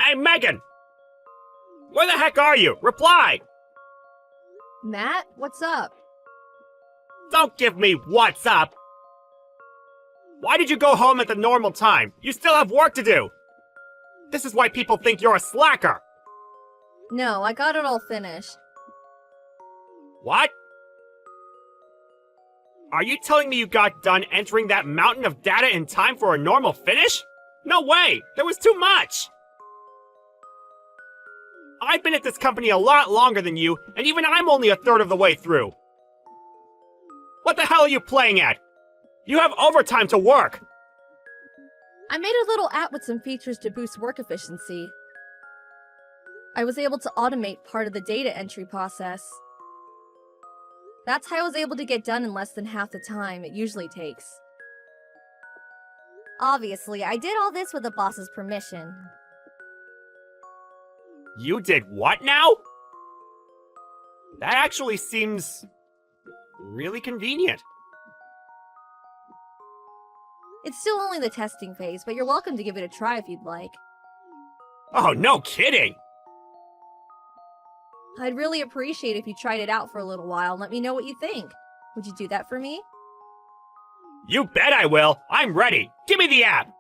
Hey, Megan! Where the heck are you? Reply! Matt, what's up? Don't give me what's up! Why did you go home at the normal time? You still have work to do! This is why people think you're a slacker! No, I got it all finished. What? Are you telling me you got done entering that mountain of data in time for a normal finish? No way! There was too much! I've been at this company a lot longer than you, and even I'm only a third of the way through. What the hell are you playing at? You have overtime to work! I made a little app with some features to boost work efficiency. I was able to automate part of the data entry process. That's how I was able to get done in less than half the time it usually takes. Obviously, I did all this with the boss's permission. You did what now? That actually seems really convenient. It's still only the testing phase, but you're welcome to give it a try if you'd like. Oh, no kidding! I'd really appreciate if you tried it out for a little while and let me know what you think. Would you do that for me? You bet I will! I'm ready! Give me the app!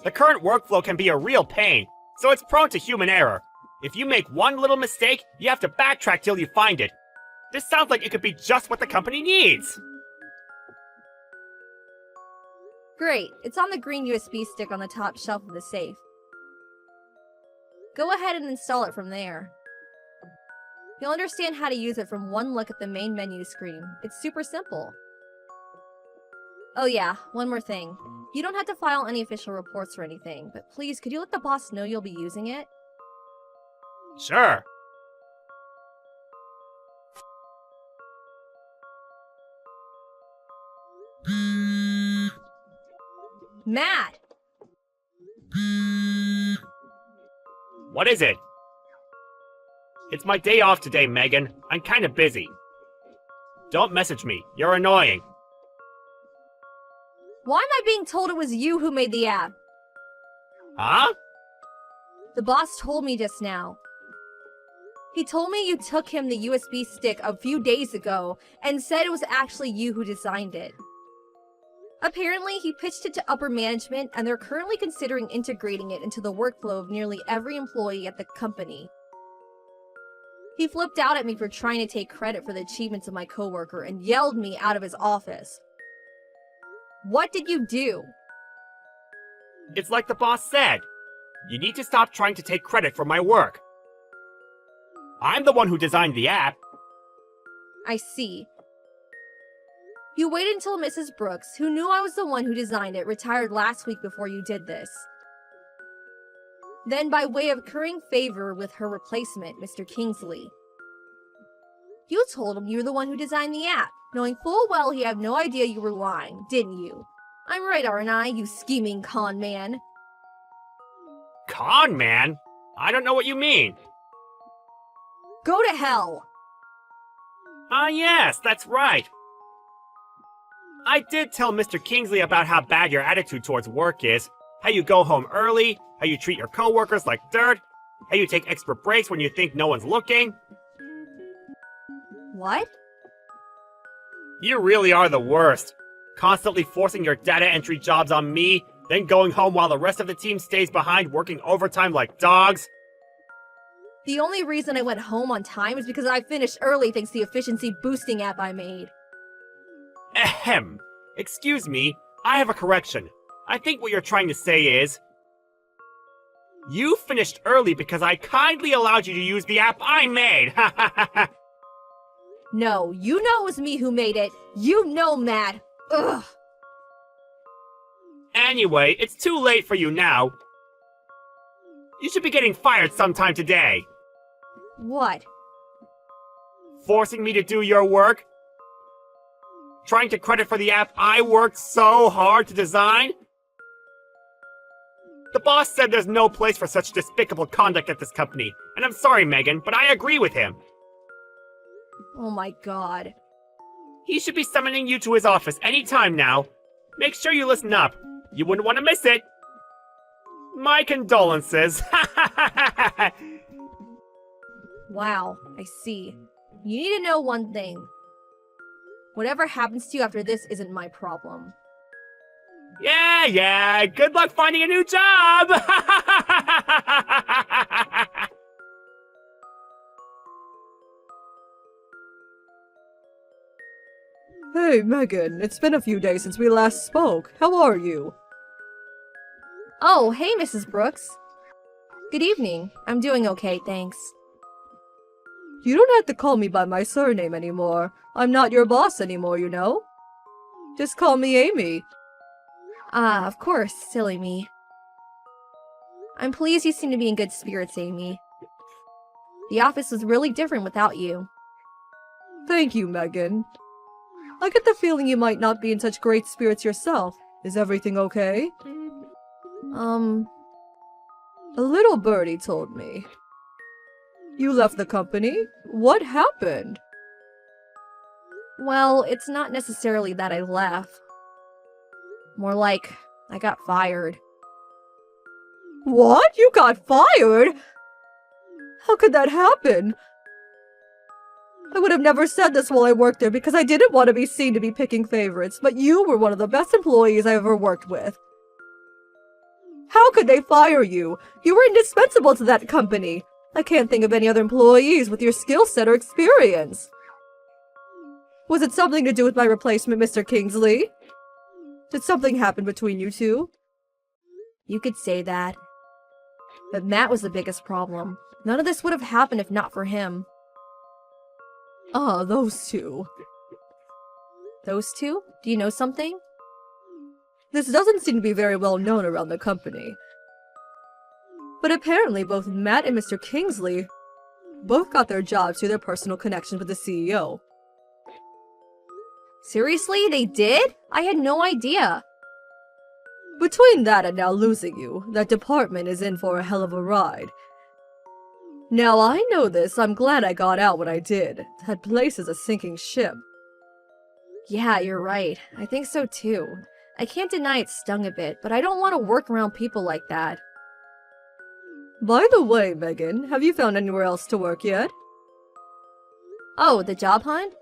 The current workflow can be a real pain, so it's prone to human error. If you make one little mistake, you have to backtrack till you find it. This sounds like it could be just what the company needs! Great, it's on the green USB stick on the top shelf of the safe. Go ahead and install it from there. You'll understand how to use it from one look at the main menu screen. It's super simple. Oh yeah, one more thing. You don't have to file any official reports or anything, but please, could you let the boss know you'll be using it? Sure. Matt! What is it? It's my day off today, Megan. I'm kinda busy. Don't message me. You're annoying. Why am I being told it was you who made the app? Huh? The boss told me just now. He told me you took him the USB stick a few days ago and said it was actually you who designed it. Apparently, he pitched it to upper management and they're currently considering integrating it into the workflow of nearly every employee at the company. He flipped out at me for trying to take credit for the achievements of my coworker and yelled me out of his office. What did you do? It's like the boss said. You need to stop trying to take credit for my work. I'm the one who designed the app. I see. You waited until Mrs. Brooks, who knew I was the one who designed it, retired last week before you did this. Then, by way of currying favor with her replacement, Mr. Kingsley, you told him you were the one who designed the app, knowing full well he had no idea you were lying, didn't you? I'm right, aren't I, you scheming con man? Con man? I don't know what you mean. Go to hell! Ah, yes, that's right. I did tell Mr. Kingsley about how bad your attitude towards work is, how you go home early, how you treat your coworkers like dirt, how you take extra breaks when you think no one's looking. What? You really are the worst. Constantly forcing your data entry jobs on me, then going home while the rest of the team stays behind working overtime like dogs. The only reason I went home on time is because I finished early thanks to the efficiency boosting app I made. Ahem. Excuse me, I have a correction. I think what you're trying to say is, you finished early because I kindly allowed you to use the app I made! Ha ha ha ha! No, you know it was me who made it. You know, Matt. Ugh. Anyway, it's too late for you now. You should be getting fired sometime today. What? Forcing me to do your work? Trying to credit for the app I worked so hard to design? The boss said there's no place for such despicable conduct at this company, and I'm sorry, Megan, but I agree with him. Oh my god. He should be summoning you to his office any time now. Make sure you listen up. You wouldn't want to miss it. My condolences. Wow, I see. You need to know one thing. Whatever happens to you after this isn't my problem. Yeah, good luck finding a new job! Hey, Megan, it's been a few days since we last spoke. How are you? Oh, hey, Mrs. Brooks. Good evening. I'm doing okay, thanks. You don't have to call me by my surname anymore. I'm not your boss anymore, you know? Just call me Amy. Ah, of course, silly me. I'm pleased you seem to be in good spirits, Amy. The office was really different without you. Thank you, Megan. I get the feeling you might not be in such great spirits yourself. Is everything okay? A little birdie told me. You left the company? What happened? Well, it's not necessarily that I left. More like, I got fired. What? You got fired? How could that happen? I would have never said this while I worked there because I didn't want to be seen to be picking favorites, but you were one of the best employees I ever worked with. How could they fire you? You were indispensable to that company. I can't think of any other employees with your skill set or experience. Was it something to do with my replacement, Mr. Kingsley? Did something happen between you two? You could say that. But Matt was the biggest problem. None of this would have happened if not for him. Ah, those two. Those two? Do you know something? This doesn't seem to be very well known around the company. But apparently both Matt and Mr. Kingsley both got their jobs through their personal connections with the CEO. Seriously, they did? I had no idea. Between that and now losing you, that department is in for a hell of a ride. Now I know this, I'm glad I got out when I did. That place is a sinking ship. Yeah, you're right. I think so too. I can't deny it stung a bit, but I don't want to work around people like that. By the way, Megan, have you found anywhere else to work yet? Oh, the job hunt?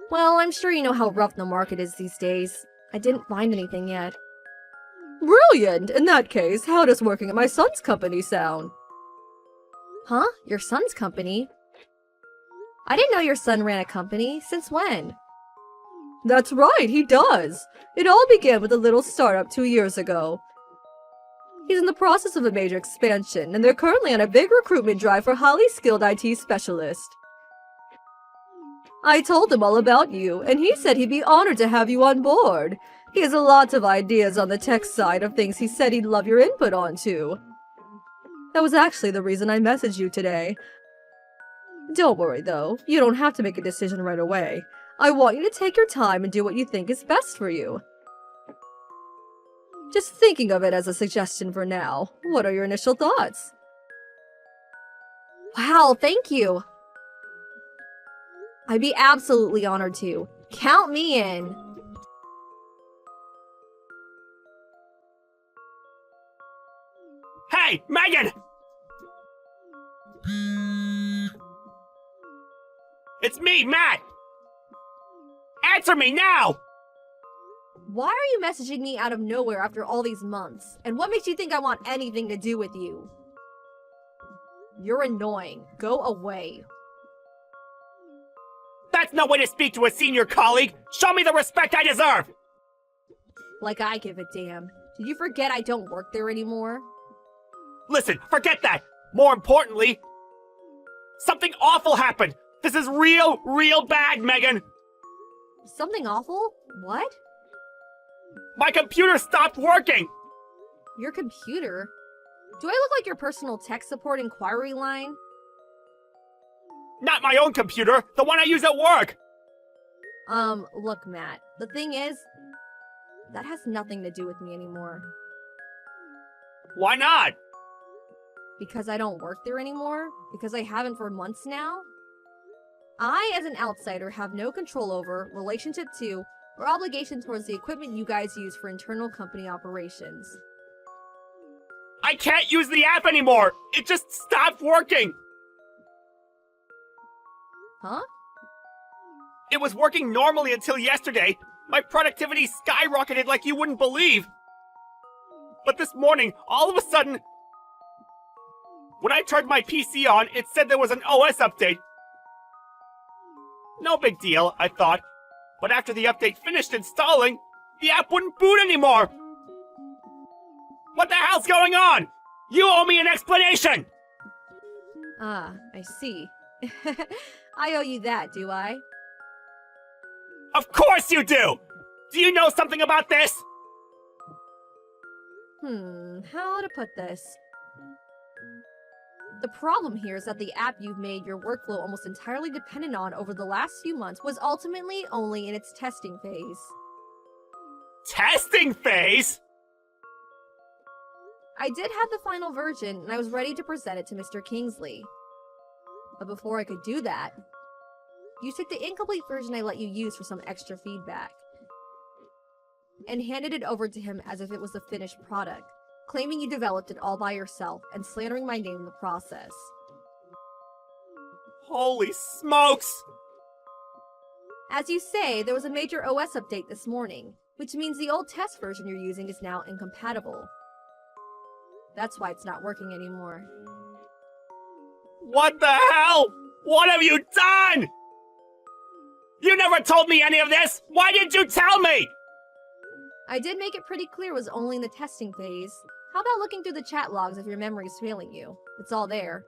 Well, I'm sure you know how rough the market is these days. I didn't find anything yet. Brilliant! In that case, how does working at my son's company sound? Huh? Your son's company? I didn't know your son ran a company. Since when? That's right, he does! It all began with a little startup 2 years ago. He's in the process of a major expansion, and they're currently on a big recruitment drive for highly skilled IT specialists. I told him all about you, and he said he'd be honored to have you on board. He has a lot of ideas on the tech side of things he said he'd love your input on, too. That was actually the reason I messaged you today. Don't worry, though. You don't have to make a decision right away. I want you to take your time and do what you think is best for you. Just thinking of it as a suggestion for now. What are your initial thoughts? Wow, thank you. I'd be absolutely honored to. Count me in. Hey, Megan! It's me, Matt! Answer me now! Why are you messaging me out of nowhere after all these months? And what makes you think I want anything to do with you? You're annoying. Go away. That's no way to speak to a senior colleague! Show me the respect I deserve! Like I give a damn. Did you forget I don't work there anymore? Listen, forget that! More importantly, something awful happened! This is real bad, Megan! Something awful? What? My computer stopped working! Your computer? Do I look like your personal tech support inquiry line? Not my own computer, the one I use at work! Look, Matt. The thing is, that has nothing to do with me anymore. Why not? Because I don't work there anymore? Because I haven't for months now? I, as an outsider, have no control over, relationship to, or obligation towards the equipment you guys use for internal company operations. I can't use the app anymore! It just stopped working! Huh? It was working normally until yesterday. My productivity skyrocketed like you wouldn't believe. But this morning, all of a sudden, when I turned my PC on, it said there was an OS update. No big deal, I thought. But after the update finished installing, the app wouldn't boot anymore. What the hell's going on? You owe me an explanation! Ah, I see. I owe you that, do I? Of course you do! Do you know something about this? How to put this? The problem here is that the app you've made your workflow almost entirely dependent on over the last few months was ultimately only in its testing phase. Testing phase? I did have the final version, and I was ready to present it to Mr. Kingsley. But before I could do that, you took the incomplete version I let you use for some extra feedback, and handed it over to him as if it was the finished product, claiming you developed it all by yourself and slandering my name in the process. Holy smokes! As you say, there was a major OS update this morning, which means the old test version you're using is now incompatible. That's why it's not working anymore. What the hell? What have you done? You never told me any of this! Why didn't you tell me? I did make it pretty clear it was only in the testing phase. How about looking through the chat logs if your memory's failing you? It's all there.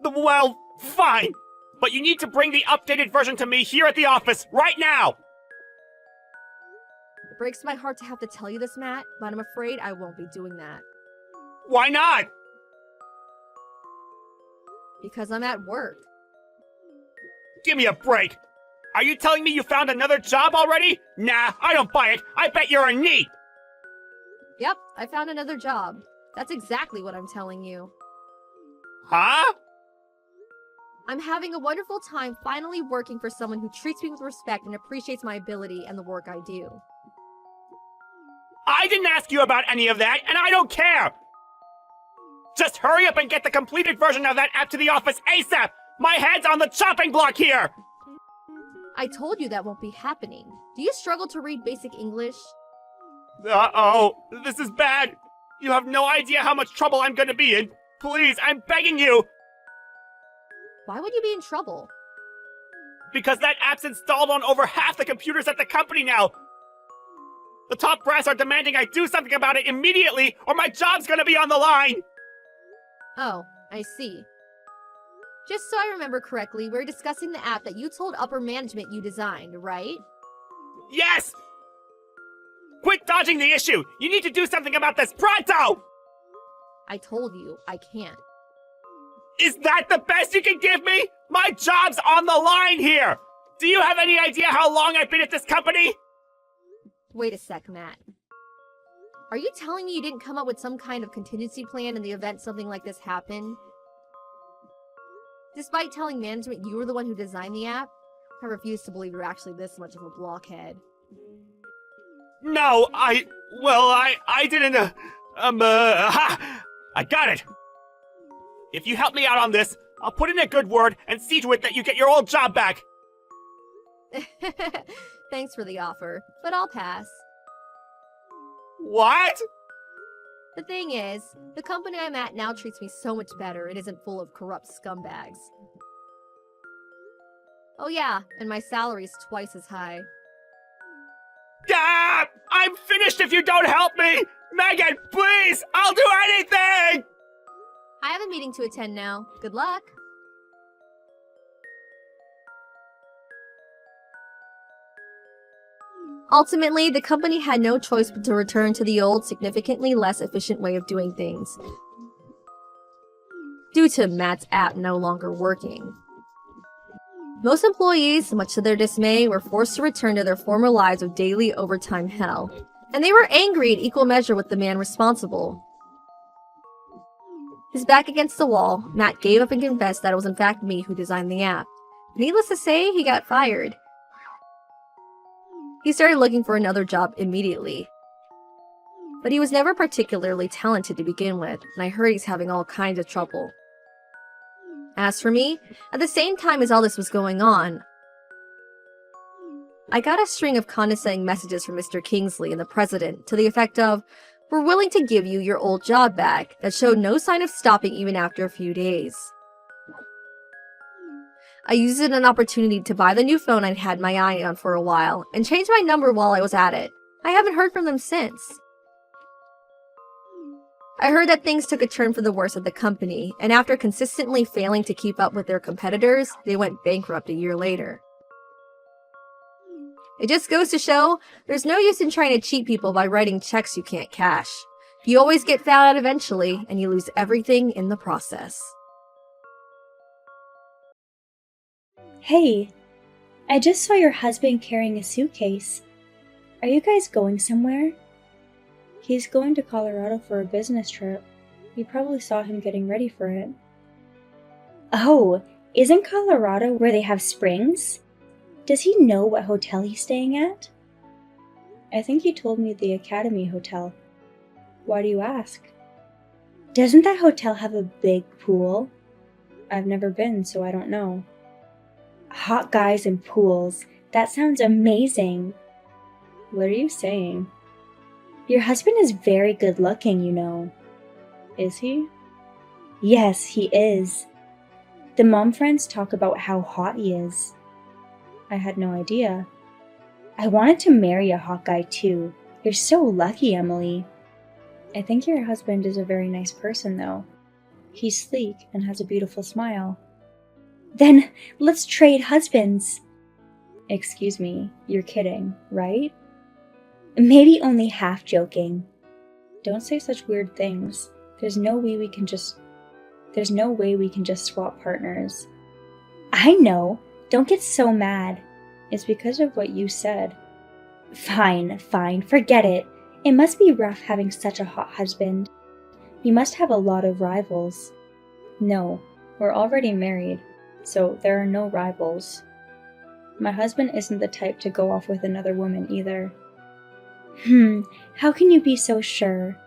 Well, fine. But you need to bring the updated version to me here at the office right now! It breaks my heart to have to tell you this, Matt, but I'm afraid I won't be doing that. Why not? Because I'm at work. Give me a break. Are you telling me you found another job already? Nah, I don't buy it. I bet you're a NEET. Yep, I found another job. That's exactly what I'm telling you. Huh? I'm having a wonderful time finally working for someone who treats me with respect and appreciates my ability and the work I do. I didn't ask you about any of that, and I don't care! Just hurry up and get the completed version of that app to the office ASAP! My head's on the chopping block here! I told you that won't be happening. Do you struggle to read basic English? Uh-oh, this is bad. You have no idea how much trouble I'm gonna be in. Please, I'm begging you! Why would you be in trouble? Because that app's installed on over half the computers at the company now! The top brass are demanding I do something about it immediately, or my job's gonna be on the line! Oh, I see. Just so I remember correctly, we're discussing the app that you told upper management you designed, right? Yes! Quit dodging the issue! You need to do something about this pronto! I told you, I can't. Is that the best you can give me? My job's on the line here! Do you have any idea how long I've been at this company? Wait a sec, Matt. Are you telling me you didn't come up with some kind of contingency plan in the event something like this happened? Despite telling management you were the one who designed the app, I refuse to believe you're actually this much of a blockhead. No, I didn't, ha! I got it! If you help me out on this, I'll put in a good word and see to it that you get your old job back! Thanks for the offer, but I'll pass. What? The thing is, the company I'm at now treats me so much better it isn't full of corrupt scumbags. Oh yeah, and my salary's twice as high. Ah! I'm finished if you don't help me! Megan, please! I'll do anything! I have a meeting to attend now. Good luck! Ultimately, the company had no choice but to return to the old, significantly less efficient way of doing things, due to Matt's app no longer working. Most employees, much to their dismay, were forced to return to their former lives of daily overtime hell, and they were angry in equal measure with the man responsible. His back against the wall, Matt gave up and confessed that it was in fact me who designed the app. Needless to say, he got fired. He started looking for another job immediately. but he was never particularly talented to begin with, and I heard he's having all kinds of trouble. As for me, at the same time as all this was going on, I got a string of condescending messages from Mr. Kingsley and the president to the effect of, "We're willing to give you your old job back," that showed no sign of stopping even after a few days. I used it as an opportunity to buy the new phone I'd had my eye on for a while, and changed my number while I was at it. I haven't heard from them since. I heard that things took a turn for the worse at the company, and after consistently failing to keep up with their competitors, they went bankrupt a year later. It just goes to show, there's no use in trying to cheat people by writing checks you can't cash. You always get found out eventually, and you lose everything in the process. Hey, I just saw your husband carrying a suitcase. Are you guys going somewhere? He's going to Colorado for a business trip. You probably saw him getting ready for it. Oh, isn't Colorado where they have springs? Does he know what hotel he's staying at? I think he told me the Academy Hotel. Why do you ask? Doesn't that hotel have a big pool? I've never been, so I don't know. Hot guys and pools. That sounds amazing. What are you saying? Your husband is very good looking, you know. Is he? Yes, he is. The mom friends talk about how hot he is. I had no idea. I wanted to marry a hot guy too. You're so lucky, Emily. I think your husband is a very nice person, though. He's sleek and has a beautiful smile. Then let's trade husbands. Excuse me, you're kidding, right? Maybe only half joking. Don't say such weird things. There's no way we can just swap partners. I know. Don't get so mad. It's because of what you said. Fine, forget it. It must be rough having such a hot husband. You must have a lot of rivals. No, we're already married, so there are no rivals. My husband isn't the type to go off with another woman either. How can you be so sure?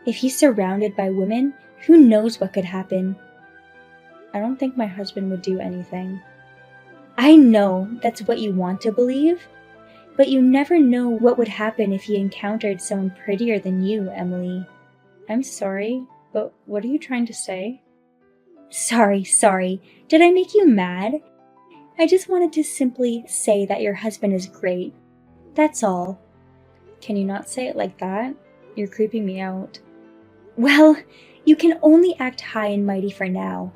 If he's surrounded by women, who knows what could happen? I don't think my husband would do anything. I know that's what you want to believe, but you never know what would happen if he encountered someone prettier than you, Emily. I'm sorry, but what are you trying to say? Sorry. Did I make you mad? I just wanted to simply say that your husband is great. That's all. Can you not say it like that? You're creeping me out. Well, you can only act high and mighty for now.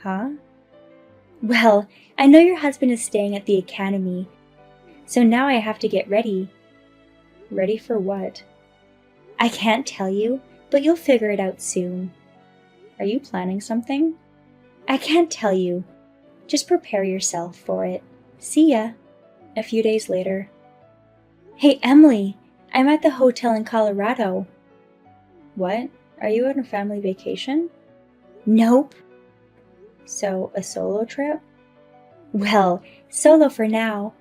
Huh? Well, I know your husband is staying at the academy, so now I have to get ready. Ready for what? I can't tell you, but you'll figure it out soon. Are you planning something? I can't tell you. Just prepare yourself for it. See ya. A few days later. Hey, Emily, I'm at the hotel in Colorado. What? Are you on a family vacation? Nope. So, a solo trip? Well, solo for now.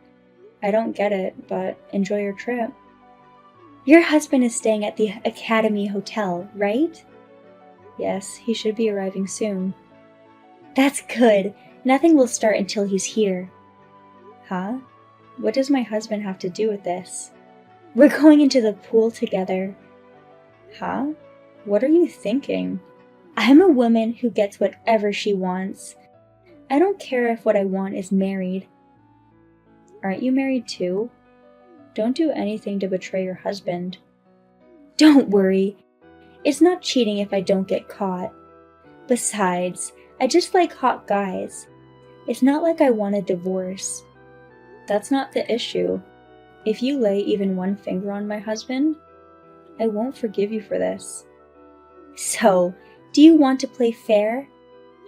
I don't get it, but enjoy your trip. Your husband is staying at the Academy Hotel, right? Yes, he should be arriving soon. That's good. Nothing will start until he's here. Huh? What does my husband have to do with this? We're going into the pool together. Huh? What are you thinking? I'm a woman who gets whatever she wants. I don't care if what I want is married. Aren't you married too? Don't do anything to betray your husband. Don't worry. It's not cheating if I don't get caught. Besides, I just like hot guys. It's not like I want a divorce. That's not the issue. If you lay even one finger on my husband, I won't forgive you for this. So, do you want to play fair?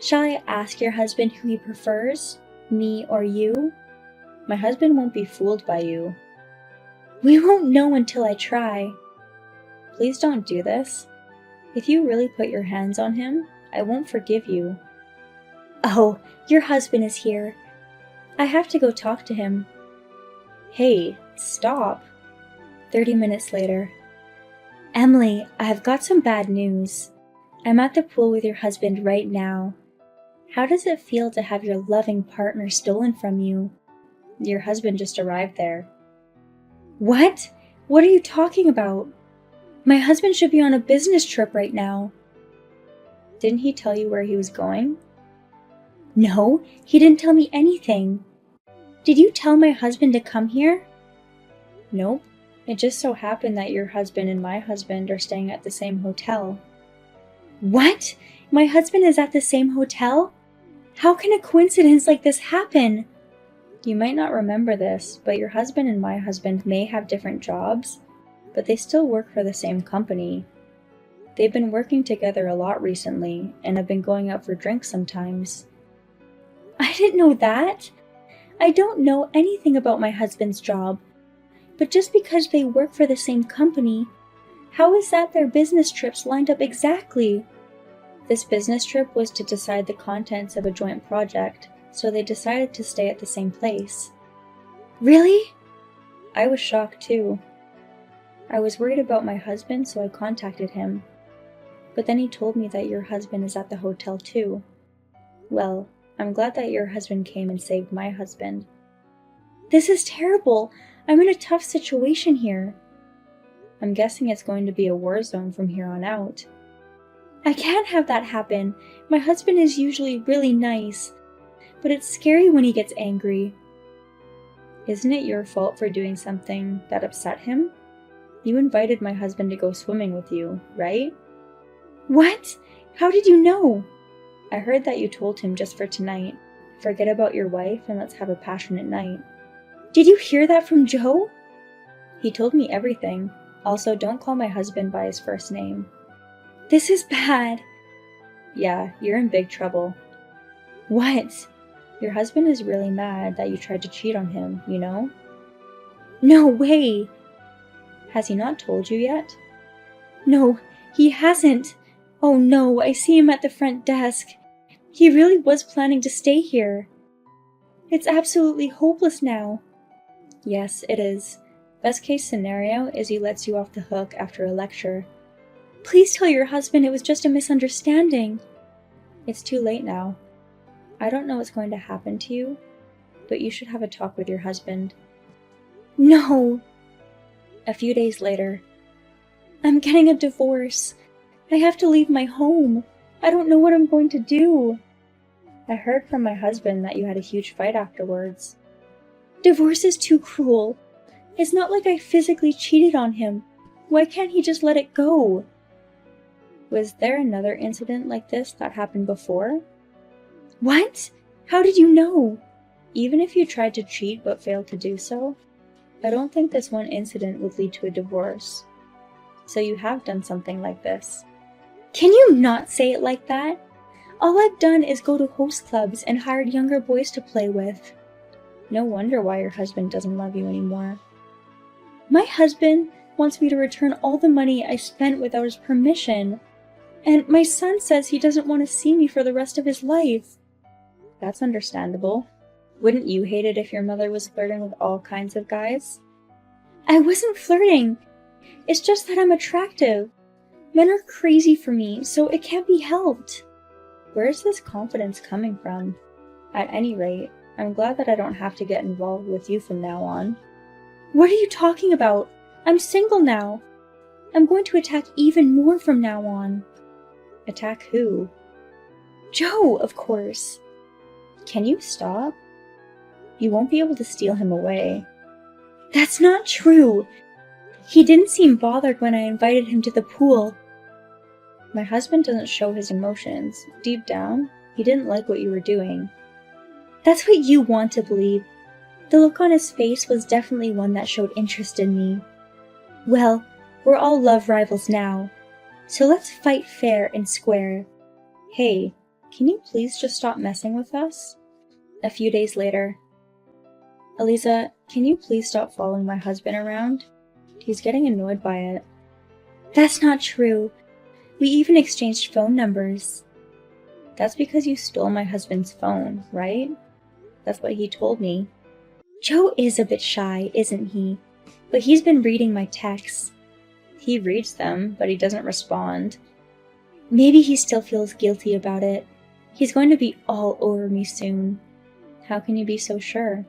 Shall I ask your husband who he prefers, me or you? My husband won't be fooled by you. We won't know until I try. Please don't do this. If you really put your hands on him, I won't forgive you. Oh, your husband is here. I have to go talk to him. Hey, stop. 30 minutes later. Emily, I've got some bad news. I'm at the pool with your husband right now. How does it feel to have your loving partner stolen from you? Your husband just arrived there. What? What are you talking about? My husband should be on a business trip right now. Didn't he tell you where he was going? No, he didn't tell me anything. Did you tell my husband to come here? Nope. It just so happened that your husband and my husband are staying at the same hotel. What? My husband is at the same hotel? How can a coincidence like this happen? You might not remember this, but your husband and my husband may have different jobs, but they still work for the same company. They've been working together a lot recently and have been going out for drinks sometimes. I didn't know that. I don't know anything about my husband's job. But just because they work for the same company, how is that their business trips lined up exactly? This business trip was to decide the contents of a joint project, so they decided to stay at the same place. Really? I was shocked too. I was worried about my husband, so I contacted him. But then he told me that your husband is at the hotel too. Well, I'm glad that your husband came and saved my husband. This is terrible. I'm in a tough situation here. I'm guessing it's going to be a war zone from here on out. I can't have that happen. My husband is usually really nice, but it's scary when he gets angry. Isn't it your fault for doing something that upset him? You invited my husband to go swimming with you, right? What? How did you know? I heard that you told him just for tonight. Forget about your wife and let's have a passionate night. Did you hear that from Joe? He told me everything. Also, don't call my husband by his first name. This is bad. Yeah, you're in big trouble. What? Your husband is really mad that you tried to cheat on him, you know? No way! Has he not told you yet? No, he hasn't. Oh no, I see him at the front desk. He really was planning to stay here. It's absolutely hopeless now. Yes, it is. Best case scenario is he lets you off the hook after a lecture. Please tell your husband it was just a misunderstanding. It's too late now. I don't know what's going to happen to you, but you should have a talk with your husband. No! A few days later. I'm getting a divorce. I have to leave my home. I don't know what I'm going to do. I heard from my husband that you had a huge fight afterwards. Divorce is too cruel. It's not like I physically cheated on him. Why can't he just let it go? Was there another incident like this that happened before? What? How did you know? Even if you tried to cheat but failed to do so, I don't think this one incident would lead to a divorce. So you have done something like this. Can you not say it like that? All I've done is go to host clubs and hired younger boys to play with. No wonder why your husband doesn't love you anymore. My husband wants me to return all the money I spent without his permission. And my son says he doesn't want to see me for the rest of his life. That's understandable. Wouldn't you hate it if your mother was flirting with all kinds of guys? I wasn't flirting. It's just that I'm attractive. Men are crazy for me, so it can't be helped. Where's this confidence coming from? At any rate, I'm glad that I don't have to get involved with you from now on. What are you talking about? I'm single now. I'm going to attack even more from now on. Attack who? Joe, of course. Can you stop? You won't be able to steal him away. That's not true. He didn't seem bothered when I invited him to the pool. My husband doesn't show his emotions. Deep down, he didn't like what you were doing. That's what you want to believe. The look on his face was definitely one that showed interest in me. Well, we're all love rivals now. So let's fight fair and square. Hey, can you please just stop messing with us? A few days later. Eliza, can you please stop following my husband around? He's getting annoyed by it. That's not true. We even exchanged phone numbers. That's because you stole my husband's phone, right? That's what he told me. Joe is a bit shy, isn't he? But he's been reading my texts. He reads them, but he doesn't respond. Maybe he still feels guilty about it. He's going to be all over me soon. How can you be so sure?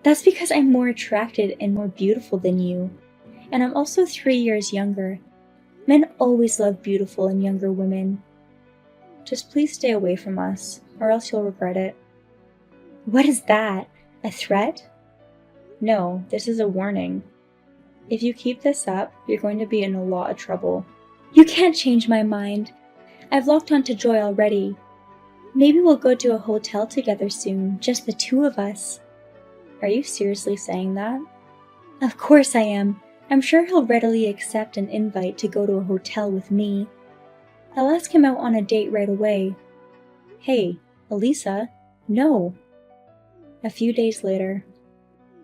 That's because I'm more attracted and more beautiful than you. And I'm also 3 years younger. Men always love beautiful and younger women. Just please stay away from us, or else you'll regret it. What is that? A threat? No, this is a warning. If you keep this up, you're going to be in a lot of trouble. You can't change my mind. I've locked onto Joy already. Maybe we'll go to a hotel together soon, just the two of us. Are you seriously saying that? Of course I am. I'm sure he'll readily accept an invite to go to a hotel with me. I'll ask him out on a date right away. Hey, Elisa, no. A few days later.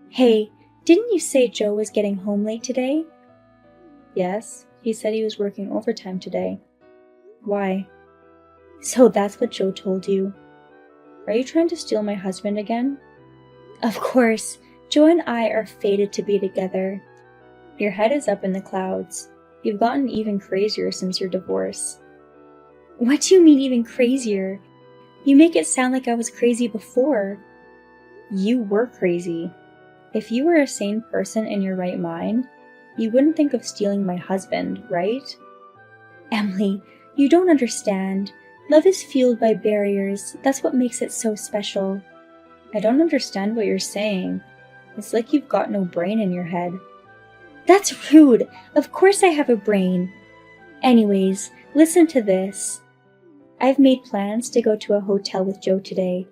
Hey, didn't you say Joe was getting home late today? Yes, he said he was working overtime today. Why? So that's what Joe told you. Are you trying to steal my husband again? Of course, Joe and I are fated to be together. Your head is up in the clouds. You've gotten even crazier since your divorce. What do you mean even crazier? You make it sound like I was crazy before. You were crazy. If you were a sane person in your right mind, you wouldn't think of stealing my husband, right? Emily, you don't understand. Love is fueled by barriers. That's what makes it so special. I don't understand what you're saying. It's like you've got no brain in your head. That's rude. Of course I have a brain. Anyways, listen to this. I've made plans to go to a hotel with Joe today.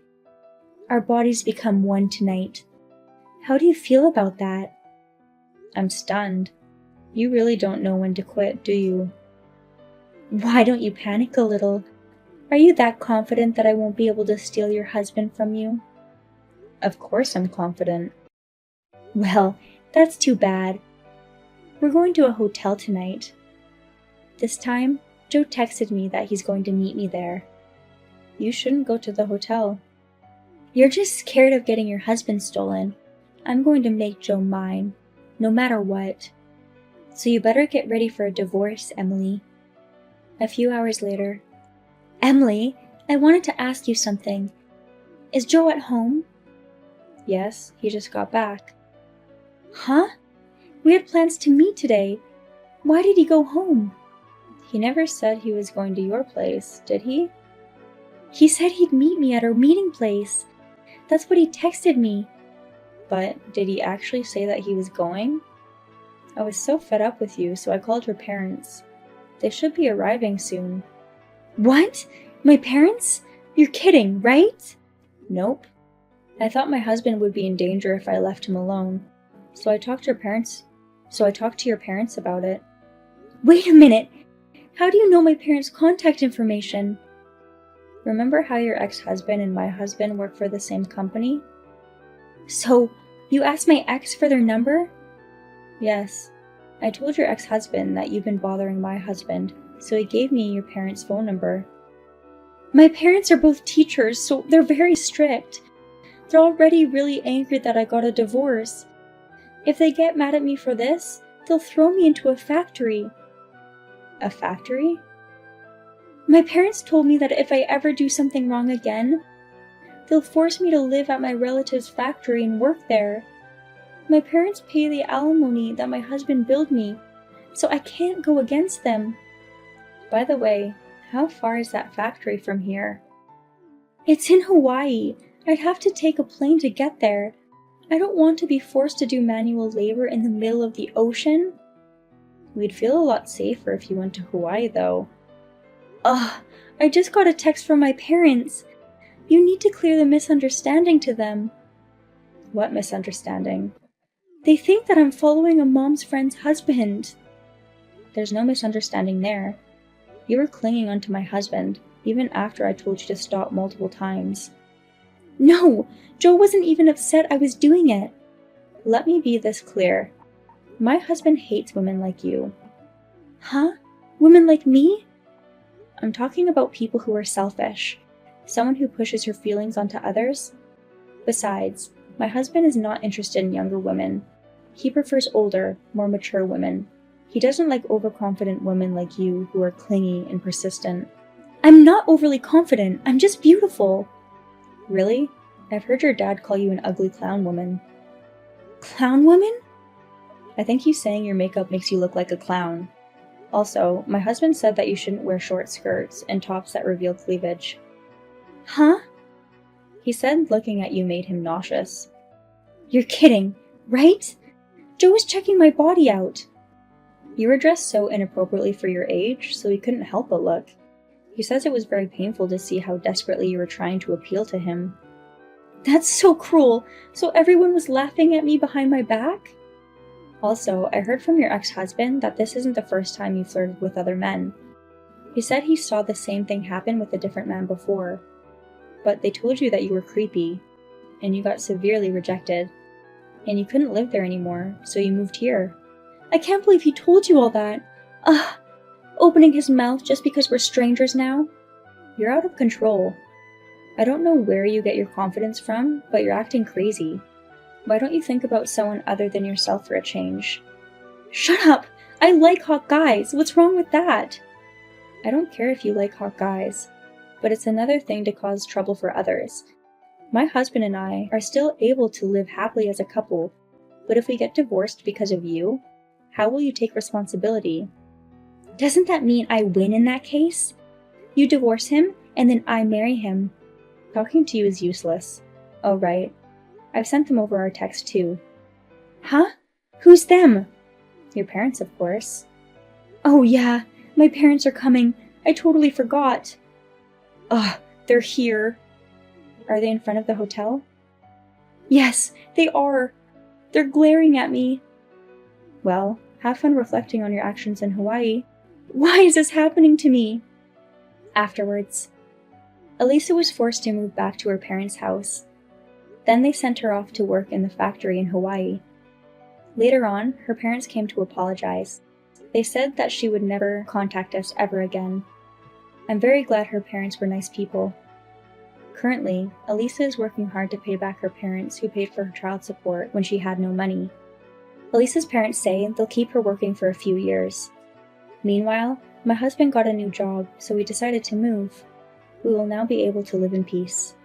Our bodies become one tonight. How do you feel about that? I'm stunned. You really don't know when to quit, do you? Why don't you panic a little? Are you that confident that I won't be able to steal your husband from you? Of course I'm confident. Well, that's too bad. We're going to a hotel tonight. This time, Joe texted me that he's going to meet me there. You shouldn't go to the hotel. You're just scared of getting your husband stolen. I'm going to make Joe mine, no matter what. So you better get ready for a divorce, Emily. A few hours later. Emily, I wanted to ask you something. Is Joe at home? Yes, he just got back. Huh? We had plans to meet today. Why did he go home? He never said he was going to your place, did he? He said he'd meet me at our meeting place. That's what he texted me. But did he actually say that he was going? I was so fed up with you, so I called your parents. They should be arriving soon. What? My parents? You're kidding, right? Nope. I thought my husband would be in danger if I left him alone. So I talked to your parents about it. Wait a minute! How do you know my parents' contact information? Remember how your ex-husband and my husband work for the same company? So, you asked my ex for their number? Yes. I told your ex-husband that you've been bothering my husband, so he gave me your parents' phone number. My parents are both teachers, so they're very strict. They're already really angry that I got a divorce. If they get mad at me for this, they'll throw me into a factory. A factory? My parents told me that if I ever do something wrong again, they'll force me to live at my relative's factory and work there. My parents pay the alimony that my husband billed me, so I can't go against them. By the way, how far is that factory from here? It's in Hawaii. I'd have to take a plane to get there. I don't want to be forced to do manual labor in the middle of the ocean. We'd feel a lot safer if you went to Hawaii, though. Ugh, I just got a text from my parents. You need to clear the misunderstanding to them. What misunderstanding? They think that I'm following a mom's friend's husband. There's no misunderstanding there. You were clinging onto my husband, even after I told you to stop multiple times. No, Joe wasn't even upset I was doing it. Let me be this clear. My husband hates women like you. Huh? Women like me? I'm talking about people who are selfish. Someone who pushes her feelings onto others. Besides, my husband is not interested in younger women. He prefers older, more mature women. He doesn't like overconfident women like you who are clingy and persistent. I'm not overly confident, I'm just beautiful. Really? I've heard your dad call you an ugly clown woman. Clown woman? I think he's saying your makeup makes you look like a clown. Also, my husband said that you shouldn't wear short skirts and tops that reveal cleavage. Huh? He said looking at you made him nauseous. You're kidding, right? Joe was checking my body out. You were dressed so inappropriately for your age, so he couldn't help but look. He says it was very painful to see how desperately you were trying to appeal to him. That's so cruel! So everyone was laughing at me behind my back? Also, I heard from your ex-husband that this isn't the first time you flirted with other men. He said he saw the same thing happen with a different man before. But they told you that you were creepy, and you got severely rejected. And you couldn't live there anymore, so you moved here. I can't believe he told you all that! Ugh! Opening his mouth just because we're strangers now? You're out of control. I don't know where you get your confidence from, but you're acting crazy. Why don't you think about someone other than yourself for a change? Shut up! I like hot guys! What's wrong with that? I don't care if you like hot guys, but it's another thing to cause trouble for others. My husband and I are still able to live happily as a couple, but if we get divorced because of you, how will you take responsibility? Doesn't that mean I win in that case? You divorce him, and then I marry him. Talking to you is useless. Oh, right. I've sent them over our text too. Huh? Who's them? Your parents, of course. Oh yeah, my parents are coming. I totally forgot. Ugh, they're here. Are they in front of the hotel? Yes, they are. They're glaring at me. Well, have fun reflecting on your actions in Hawaii. Why is this happening to me? Afterwards, Elisa was forced to move back to her parents' house. Then they sent her off to work in the factory in Hawaii. Later on, her parents came to apologize. They said that she would never contact us ever again. I'm very glad her parents were nice people. Currently, Elisa is working hard to pay back her parents who paid for her child support when she had no money. Elisa's parents say they'll keep her working for a few years. Meanwhile, my husband got a new job, so we decided to move. We will now be able to live in peace.